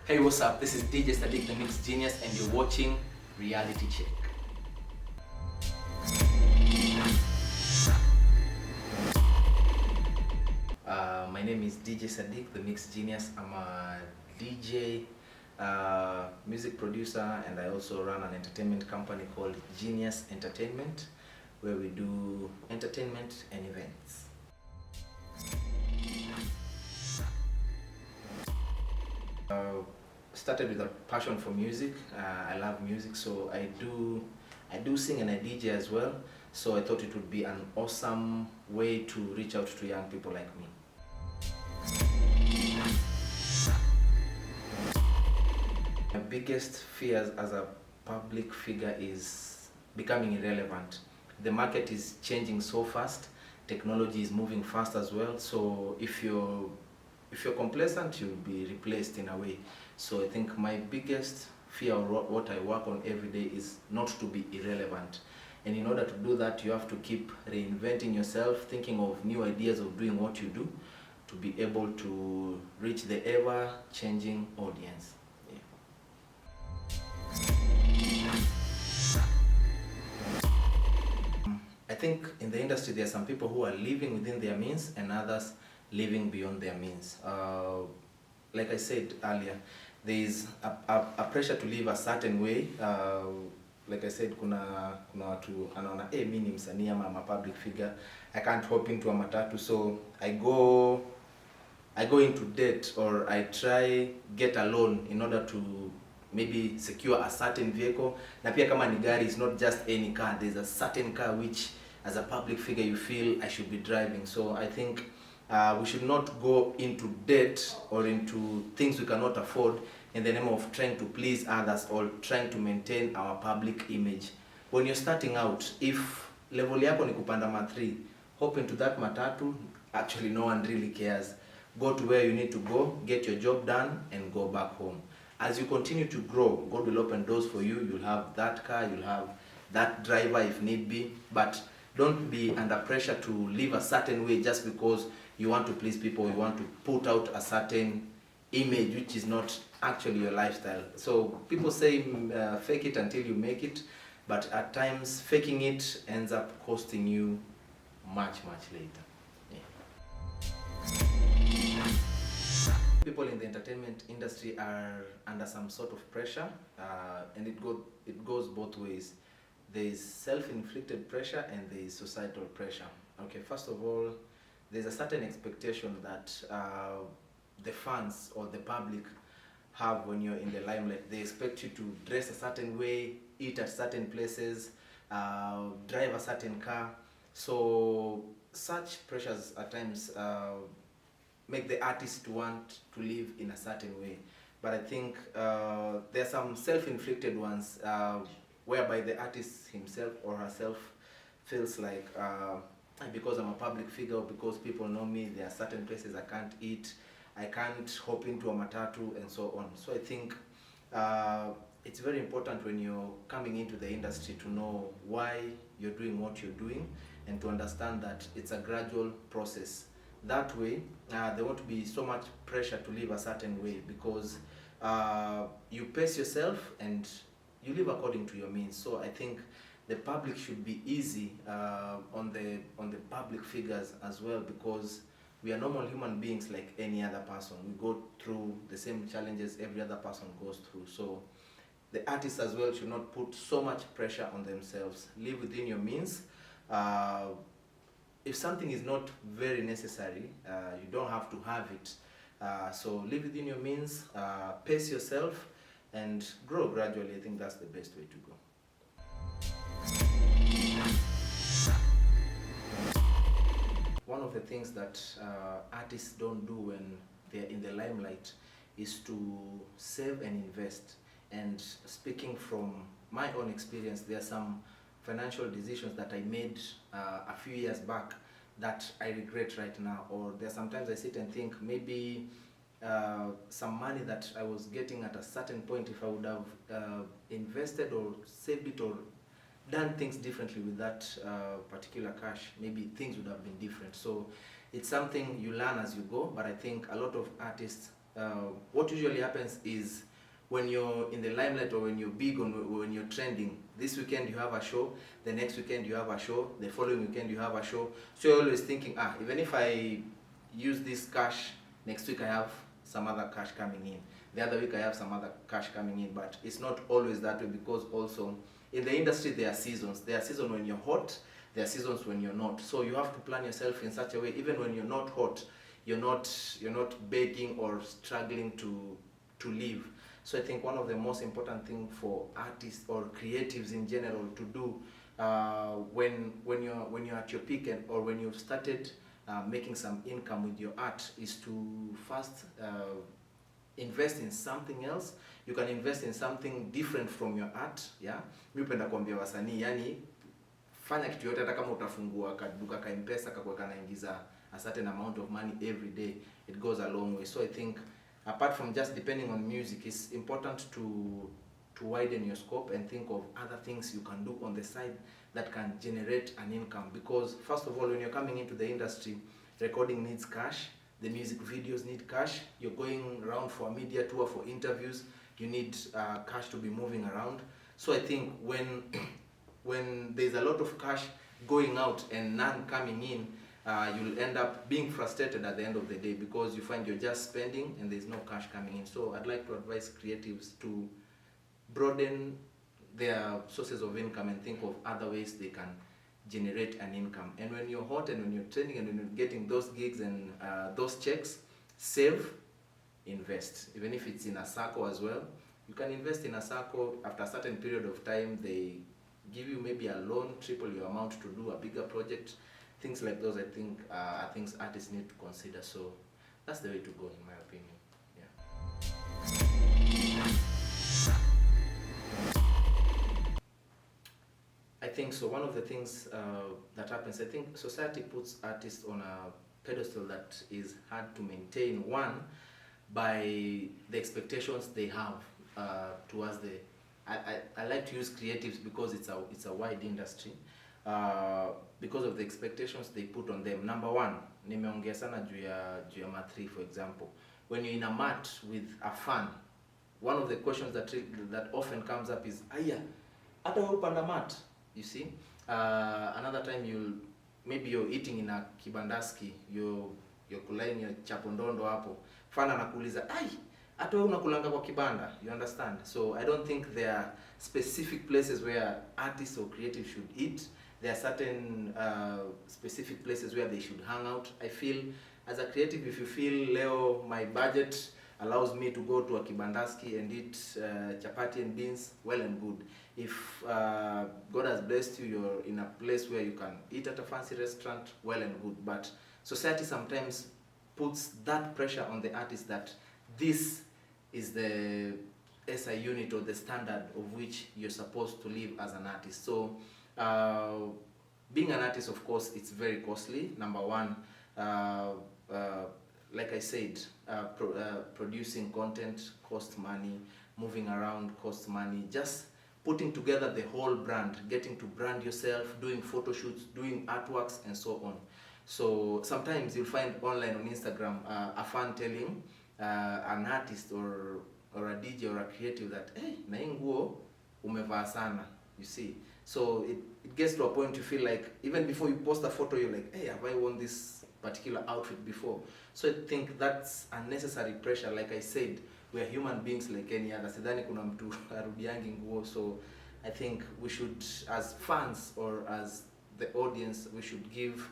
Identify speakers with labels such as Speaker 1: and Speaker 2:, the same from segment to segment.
Speaker 1: Hey, what's up? This is DJ SADIC, the Mix Genius, and you're watching Reality Check. My name is DJ SADIC, the Mix Genius. I'm a DJ, music producer, and I also run an entertainment company called Genius Entertainment, where we do entertainment and events. Started with a passion for music. I love music, so I do sing and I DJ as well. So I thought it would be an awesome way to reach out to young people like me. My biggest fears as a public figure is becoming irrelevant. The market is changing so fast. Technology is moving fast as well. So if you're complacent, you'll be replaced in a way. So I think my biggest fear, or what I work on every day, is not to be irrelevant. And in order to do that, you have to keep reinventing yourself, thinking of new ideas of doing what you do, to be able to reach the ever-changing audience. I think in the industry there are some people who are living within their means and others living beyond their means. Like I said earlier, there is a pressure to live a certain way. Like I said, kuna watu anaona mimi ni msanii ama I'm a public figure, I can't hop into a matatu, so I go into debt, or I try get a loan in order to maybe secure a certain vehicle. Na pia kama ni gari, it's not just any car. There's a certain car which as a public figure you feel I should be driving. So I think we should not go into debt or into things we cannot afford in the name of trying to please others or trying to maintain our public image. When you're starting out, if level yako ni kupanda ma3, hop into that matatu. Actually, no one really cares. Go to where you need to go, get your job done, and go back home. As you continue to grow, God will open doors for you. You'll have that car, you'll have that driver if need be, but don't be under pressure to live a certain way just because you want to please people, you want to put out a certain image which is not actually your lifestyle. So people say fake it until you make it, but at times faking it ends up costing you much later. People in the entertainment industry are under some sort of pressure, and it goes both ways. There is self-inflicted pressure and there is societal pressure. Okay, first of all, there's a certain expectation that the fans or the public have when you're in the limelight. They expect you to dress a certain way, eat at certain places, drive a certain car. So such pressures at times make the artist want to live in a certain way. But I think there are some self-inflicted ones whereby the artist himself or herself feels like because I'm a public figure, because people know me, there are certain places I can't eat, I can't hop into a matatu, and so on. So I think it's very important when you're coming into the industry to know why you're doing what you're doing and to understand that it's a gradual process. That way, there won't be so much pressure to live a certain way, because you pace yourself and you live according to your means. So I think the public should be easy on the public figures as well, because we are normal human beings like any other person. We go through the same challenges every other person goes through. So the artists as well should not put so much pressure on themselves. Live within your means. If something is not very necessary, you don't have to have it. So live within your means, pace yourself, and grow gradually. I think that's the best way to go. One of the things that artists don't do when they're in the limelight is to save and invest. And speaking from my own experience, there are some financial decisions that I made a few years back that I regret right now. Or there sometimes I sit and think maybe some money that I was getting at a certain point, if I would have invested or saved it or done things differently with that particular cash, maybe things would have been different. So it's something you learn as you go, but I think a lot of artists what usually happens is when you're in the limelight or when you're big or when you're trending, this weekend you have a show, the next weekend you have a show, the following weekend you have a show. So you're always thinking, even if I use this cash, next week I have some other cash coming in. The other week I have some other cash coming in, but it's not always that way, because also in the industry there are seasons. There are seasons when you're hot, there are seasons when you're not. So you have to plan yourself in such a way, even when you're not hot, you're not begging or struggling to live. So I think one of the most important thing for artists or creatives in general to do when you're at your peak or when you've started making some income with your art is to first invest in something else. You can invest in something different from your art. Yeah, mimi hupenda kuambia wasanii, yani fanya kitu yote, hata kama utafungua kaduka ka M-Pesa kakuwa kanaingiza a certain amount of money every day, it goes a long way. So I think apart from just depending on music, it's important to widen your scope and think of other things you can do on the side that can generate an income. Because first of all, when you're coming into the industry, recording needs cash, the music videos need cash, you're going around for a media tour, for interviews, you need cash to be moving around. So I think when there's a lot of cash going out and none coming in, you'll end up being frustrated at the end of the day, because you find you're just spending and there's no cash coming in. So I'd like to advise creatives to broaden their sources of income and think of other ways they can generate an income. And when you're hot and when you're trending and when you're getting those gigs and those checks, save, invest. Even if it's in a circle as well, you can invest in a circle. After a certain period of time, they give you maybe a loan, triple your amount to do a bigger project. Things like those, I think, are things artists need to consider. So that's the way to go, in my opinion. Yeah. I think so. One of the things that happens, I think society puts artists on a pedestal that is hard to maintain. One, by the expectations they have towards the. I like to use creatives because it's a wide industry. Because of the expectations they put on them. Number one, nimeongea sana juu ya mat3, for example. When you're in a mat with a fan, one of the questions that often comes up is, aya, hata wewe upanda mat, you see? Another time maybe you're eating in a kibandaski, you're kulaini ya chapondondo hapo, fan anakuuliza, ai, hata wewe unakulanga kwa kibanda, you understand? So I don't think there are specific places where artists or creatives should eat. There are certain specific places where they should hang out. I feel, as a creative, if you feel, Leo, my budget allows me to go to a kibandaski and eat chapati and beans, well and good. If God has blessed you, you're in a place where you can eat at a fancy restaurant, well and good. But society sometimes puts that pressure on the artist that this is the SI unit or the standard of which you're supposed to live as an artist. So being an artist, of course, it's very costly. Number one, like I said, producing content costs money, moving around costs money, just putting together the whole brand, getting to brand yourself, doing photo shoots, doing artworks, and so on. So sometimes you'll find online on Instagram a fan telling an artist or a DJ or a creative that, hey, na hii nguo umevaa sana, you see. So it gets to a point you feel like, even before you post a photo, you're like, hey, have I worn this particular outfit before? So I think that's unnecessary pressure. Like I said, we're human beings like any other. Sidhani kuna mtu arudiangi nguo. So I think we should, as fans or as the audience, we should give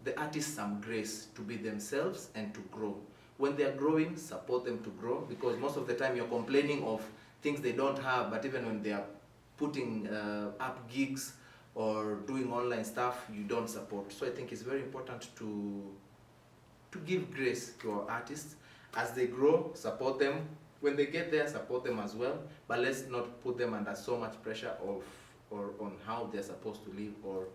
Speaker 1: the artists some grace to be themselves and to grow. When they are growing, support them to grow, because most of the time you're complaining of things they don't have, but even when they are putting up gigs or doing online stuff, you don't support. So I think it's very important to give grace to our artists. As they grow, support them. When they get there, support them as well. But let's not put them under so much pressure or on how they're supposed to live, or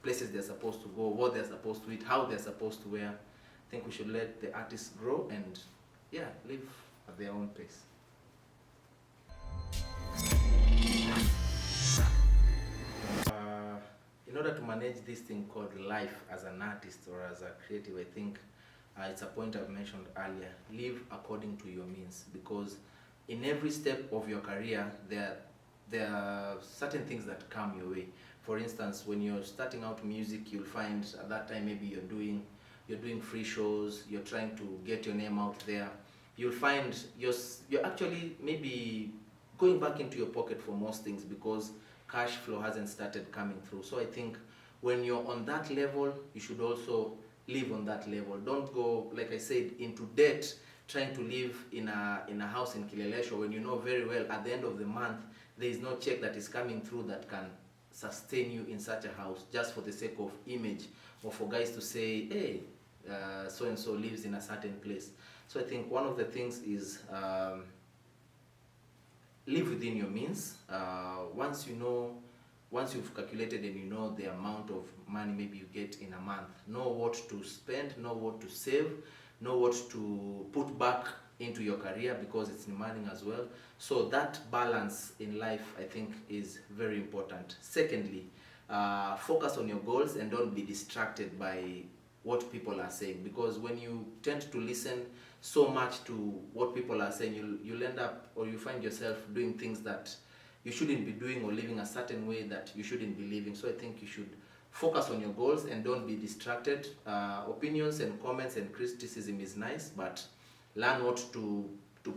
Speaker 1: places they're supposed to go, what they're supposed to eat, how they're supposed to wear. I think we should let the artists grow and, yeah, live at their own pace. In order to manage this thing called life as an artist or as a creative, I think it's a point I've mentioned earlier. Live according to your means, because in every step of your career, there are certain things that come your way. For instance, when you're starting out music, you'll find at that time maybe you're doing free shows, you're trying to get your name out there. You'll find you're actually maybe going back into your pocket for most things because cash flow hasn't started coming through. So I think when you're on that level, you should also live on that level. Don't go, like I said, into debt trying to live in a house in Kileleshwa when you know very well at the end of the month there is no check that is coming through that can sustain you in such a house, just for the sake of image, or for guys to say, hey, so and so lives in a certain place. So I think one of the things is live within your means. Once you've calculated and you know the amount of money maybe you get in a month, know what to spend, know what to save, know what to put back into your career, because it's demanding as well. So that balance in life, I think, is very important. Secondly, focus on your goals and don't be distracted by what people are saying, because when you tend to listen so much to what people are saying, you'll end up, or you find yourself doing things that you shouldn't be doing, or living a certain way that you shouldn't be living. So I think you should focus on your goals and don't be distracted. Opinions and comments and criticism is nice, but learn what to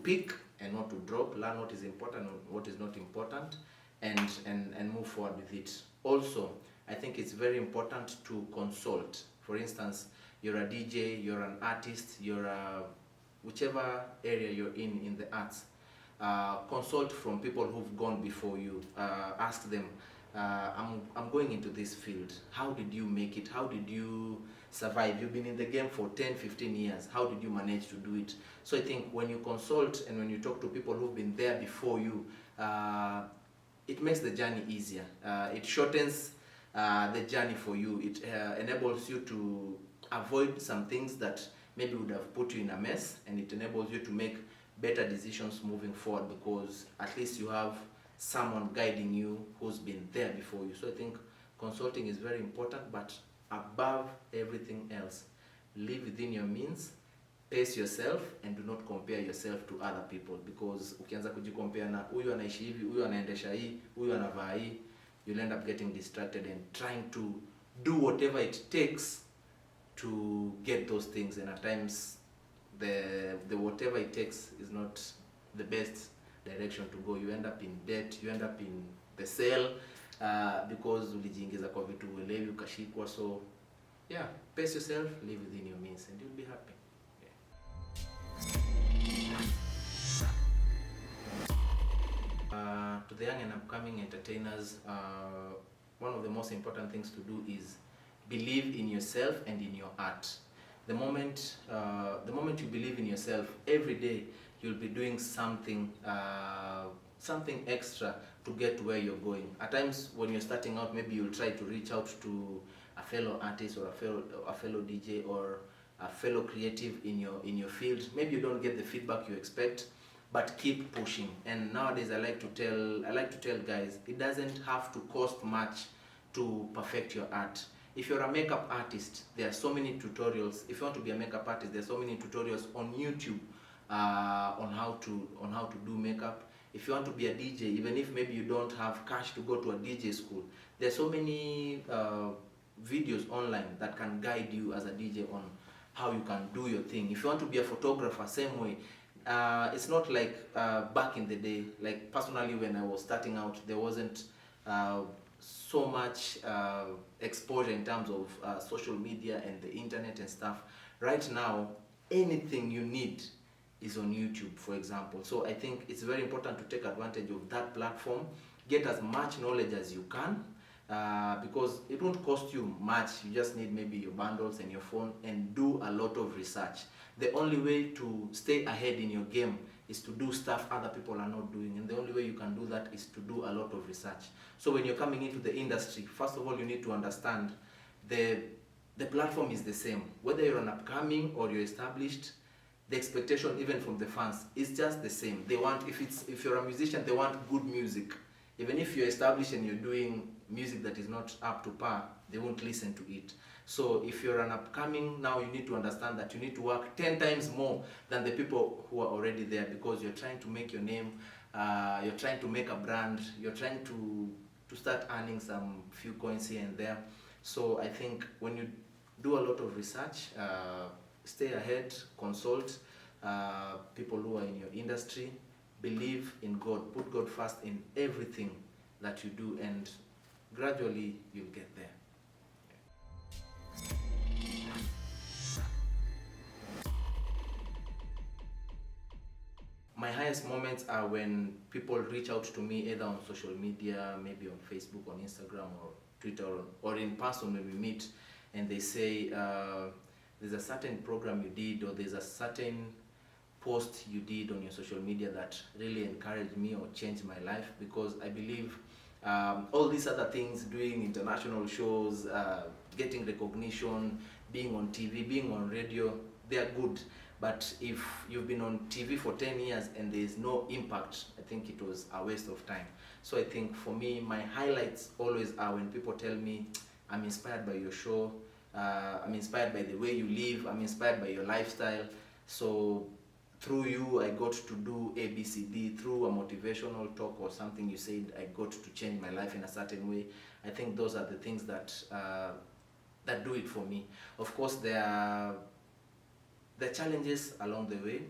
Speaker 1: pick and not to drop. Learn what is important and what is not important, and move forward with it. Also, I think it's very important to consult. For instance, you're a DJ, you're an artist, you're whichever area you're in the arts. Consult from people who've gone before you. Ask them, I'm going into this field. How did you make it? How did you survive? You've been in the game for 10, 15 years. How did you manage to do it? So I think when you consult and when you talk to people who've been there before you, it makes the journey easier. It shortens the journey for you. It enables you to avoid some things that maybe would have put you in a mess, and it enables you to make better decisions moving forward, because at least you have someone guiding you who's been there before you. So I think consulting is very important, but above everything else, live within your means, pace yourself, and do not compare yourself to other people, because ukianza kujikompare na huyu anaishi hivi, huyu anaendesha hii, huyu anavaa hii, you'll end up getting distracted and trying to do whatever it takes to get those things, and at times the whatever it takes is not the best direction to go. You end up in debt, you end up in the cell, because ulijiingiza kwa vitu uelewi ukashikwa. So yeah, pace yourself, live within your means, and you'll be happy. To the young and upcoming entertainers, one of the most important things to do is believe in yourself and in your art. The moment you believe in yourself, every day you'll be doing something extra to get to where you're going. At times when you're starting out, maybe you'll try to reach out to a fellow artist or a fellow DJ or a fellow creative in your field. Maybe you don't get the feedback you expect, but keep pushing. And nowadays I like to tell guys, it doesn't have to cost much to perfect your art. If you're a makeup artist, there are so many tutorials. If you want to be a makeup artist, there are so many tutorials on YouTube on how to do makeup. If you want to be a DJ, even if maybe you don't have cash to go to a DJ school, there are so many videos online that can guide you as a DJ on how you can do your thing. If you want to be a photographer, same way. It's not like back in the day. Like personally, when I was starting out, there wasn't so much exposure in terms of social media and the internet and stuff. Right now, anything you need is on YouTube, for example. So I think it's very important to take advantage of that platform. Get as much knowledge as you can, because it won't cost you much. You just need maybe your bundles and your phone, and do a lot of research. The only way to stay ahead in your game is to do stuff other people are not doing, and the only way you can do that is to do a lot of research. So when you're coming into the industry, first of all, you need to understand the platform is the same. Whether you're an upcoming or you're established, the expectation even from the fans is just the same. They want, if you're a musician, they want good music. Even if you're established and you're doing music that is not up to par, they won't listen to it. So if you're an upcoming now, you need to understand that you need to work 10 times more than the people who are already there, because you're trying to make your name, you're trying to make a brand, you're trying to start earning some few coins here and there. So I think when you do a lot of research, stay ahead, consult people who are in your industry, believe in God, put God first in everything that you do, and gradually you'll get there. My highest moments are when people reach out to me either on social media, maybe on Facebook, on Instagram, or Twitter, or in person when we meet, and they say, there's a certain program you did, or there's a certain post you did on your social media that really encouraged me or changed my life. Because I believe all these other things, doing international shows, getting recognition, being on TV, being on radio, they are good. But if you've been on TV for 10 years and there's no impact, I think it was a waste of time. So I think for me, my highlights always are when people tell me, I'm inspired by your show, I'm inspired by the way you live, I'm inspired by your lifestyle. So through you, I got to do ABCD, through a motivational talk or something you said, I got to change my life in a certain way. I think those are the things that that do it for me. Of course, there are challenges along the way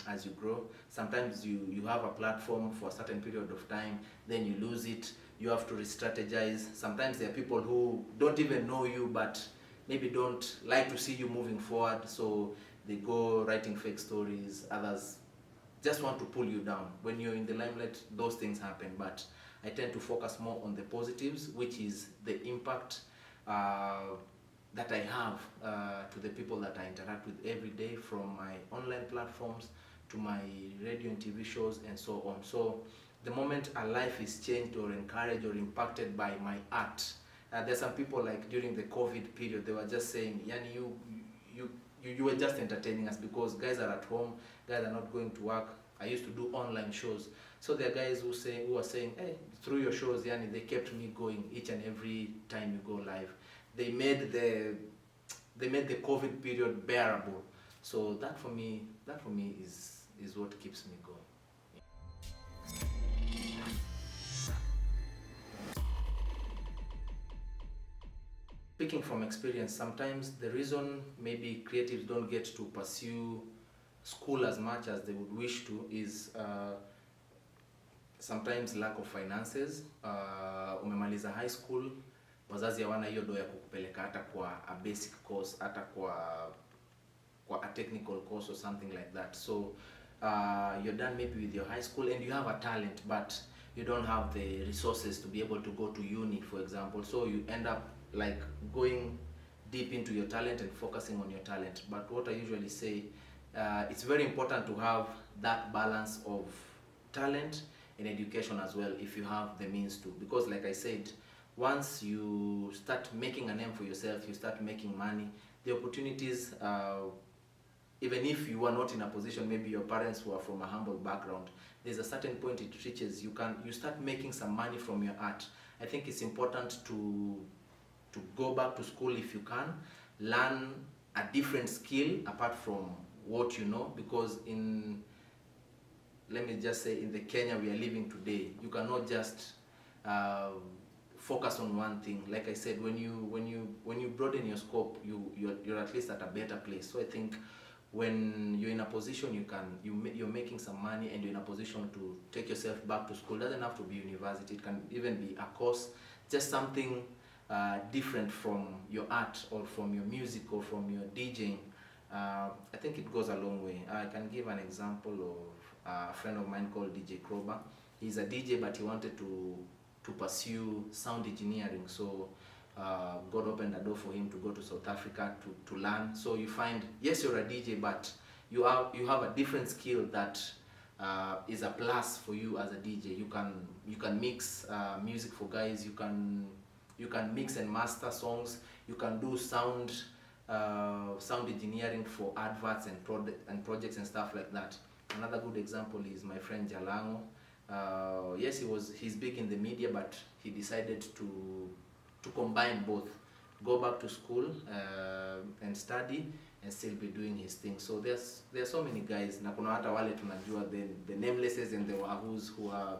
Speaker 1: as you grow. Sometimes you have a platform for a certain period of time, then you lose it, you have to re-strategize. Sometimes there are people who don't even know you, but maybe don't like to see you moving forward, so they go writing fake stories. Others just want to pull you down. When you're in the limelight, those things happen, but I tend to focus more on the positives, which is the impact that I have to the people that I interact with every day, from my online platforms to my radio and TV shows and so on. So the moment a life is changed or encouraged or impacted by my art, there's some people, like during the COVID period, they were just saying, Yani, you were just entertaining us because guys are at home, guys are not going to work. I used to do online shows. So there are guys who are saying, hey, through your shows, Yani, they kept me going each and every time you go live. They made the COVID period bearable. So that for me is what keeps me going. Speaking from experience, sometimes the reason maybe creatives don't get to pursue school as much as they would wish to is sometimes lack of finances. Umemaliza high school, wazazi hawana hiyo doa ya kukupeleka hata kwa a basic course, hata kwa a technical course or something like that. So you're done maybe with your high school and you have a talent, but you don't have the resources to be able to go to uni, for example. So you end up like going deep into your talent and focusing on your talent. But what I usually say, it's very important to have that balance of talent and education as well, if you have the means to. Because like I said, once you start making a name for yourself, you start making money, the opportunities, even if you are not in a position, maybe your parents were from a humble background, there's a certain point it reaches, you start making some money from your art. I think it's important to go back to school if you can, learn a different skill apart from what you know, because let me just say, in the Kenya we are living today, you cannot just focus on one thing. Like I said, when you broaden your scope, you're at least at a better place. So I think when you're in a position, you're making some money and you're in a position to take yourself back to school. It doesn't have to be university, it can even be a course, just something different from your art or from your music or from your DJing. I think it goes a long way. I can give an example of a friend of mine called DJ Krober. He's a DJ, but he wanted to pursue sound engineering. So God opened a door for him to go to South Africa to learn. So you find, yes, you're a DJ, but you have a different skill that is a plus for you as a DJ. You can mix music for guys. You can mix and master songs. You can do sound engineering for adverts and projects and stuff like that. Another good example is my friend Jalango. Yes, he's big in the media, but he decided to combine both, go back to school and study and still be doing his thing. So there are so many guys, na kuna hata wale tunajua the namelesses and the wahoos who are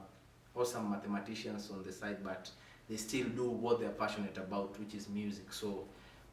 Speaker 1: awesome mathematicians on the side, but they still do what they're passionate about, which is music. So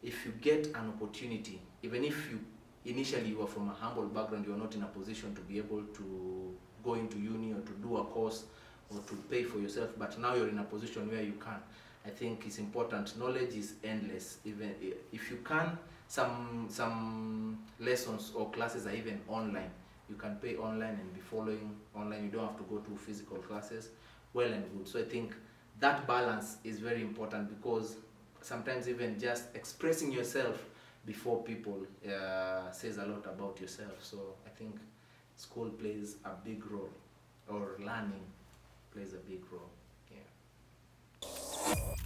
Speaker 1: if you get an opportunity, even if you initially you are from a humble background, you are not in a position to be able to go into uni or to do a course or to pay for yourself, but now you're in a position where you can. I think it's important. Knowledge is endless. Even if you can, some lessons or classes are even online. You can pay online and be following online. You don't have to go to physical classes. Well and good. So I think that balance is very important, because sometimes even just expressing yourself before people says a lot about yourself. So I think school plays a big role, or learning plays a big role. Yeah.